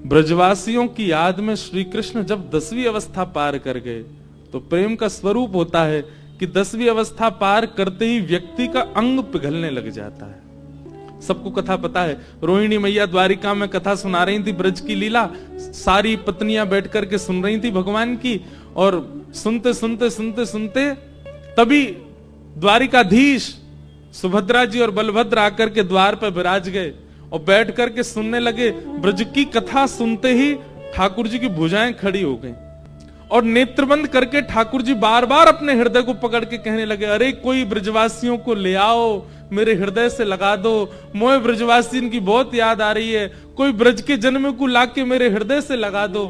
ब्रजवासियों की याद में श्री कृष्ण जब 10वीं अवस्था पार कर गए, तो प्रेम का स्वरूप होता है कि 10वीं अवस्था पार करते ही व्यक्ति का अंग पिघलने लग जाता है। सबको कथा पता है, रोहिणी मैया द्वारिका में कथा सुना रही थी, ब्रज की लीला, सारी पत्नियां बैठ करके सुन रही थी भगवान की, और सुनते सुनते सुनते सुनते तभी द्वारिकाधीश सुभद्रा जी और बलभद्र आकर के द्वार पर विराज गए और बैठ करके सुनने लगे। ब्रज की कथा सुनते ही ठाकुर जी की भुजाएं खड़ी हो गई और नेत्रबंद करके ठाकुर जी बार बार अपने हृदय को पकड़ के कहने लगे, अरे कोई ब्रजवासियों को ले आओ, मेरे हृदय से लगा दो, मोए ब्रजवासी इनकी बहुत याद आ रही है, कोई ब्रज के जन्म को लाके मेरे हृदय से लगा दो।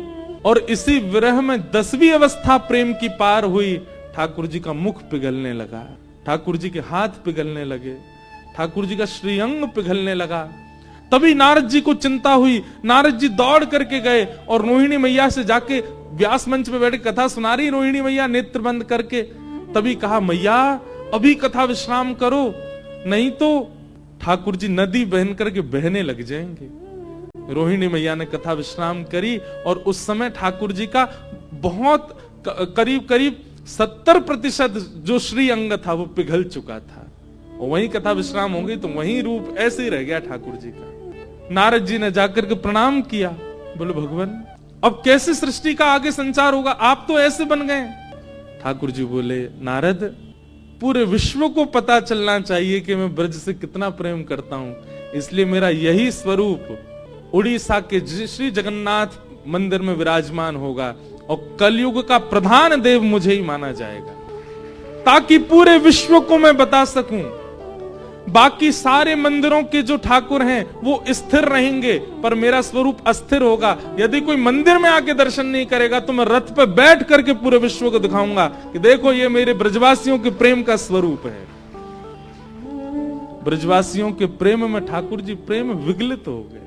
और इसी विरह में 10वीं अवस्था प्रेम की पार हुई। ठाकुर जी का मुख पिघलने लगा, ठाकुर जी के हाथ पिघलने लगे, ठाकुर जी का श्रीअंग पिघलने लगा। तभी नारद जी को चिंता हुई, नारद जी दौड़ करके गए और रोहिणी मैया से जाके व्यास मंच पे बैठ कथा सुना रही रोहिणी मैया नेत्र बंद करके। तभी कहा, मैया अभी कथा विश्राम करो, नहीं तो ठाकुर जी नदी बहन करके बहने लग जाएंगे। रोहिणी मैया ने कथा विश्राम करी और उस समय ठाकुर जी का बहुत करीब करीब 70% जो श्री अंग था वो पिघल चुका था। और वहीं कथा विश्राम हो गई तो वहीं रूप ऐसे ही रह गया ठाकुर जी का। नारद जी ने जाकर के प्रणाम किया, बोले भगवान अब कैसे सृष्टि का आगे संचार होगा, आप तो ऐसे बन गए। ठाकुर जी बोले, नारद पूरे विश्व को पता चलना चाहिए कि मैं ब्रज से कितना प्रेम करता हूं, इसलिए मेरा यही स्वरूप उड़ीसा के श्री जगन्नाथ मंदिर में विराजमान होगा और कलयुग का प्रधान देव मुझे ही माना जाएगा, ताकि पूरे विश्व को मैं बता सकूं। बाकी सारे मंदिरों के जो ठाकुर हैं वो स्थिर रहेंगे, पर मेरा स्वरूप अस्थिर होगा। यदि कोई मंदिर में आके दर्शन नहीं करेगा तो मैं रथ पे बैठ करके पूरे विश्व को दिखाऊंगा कि देखो ये मेरे ब्रजवासियों के प्रेम का स्वरूप है। ब्रजवासियों के प्रेम में ठाकुर जी प्रेम विगलित हो गए।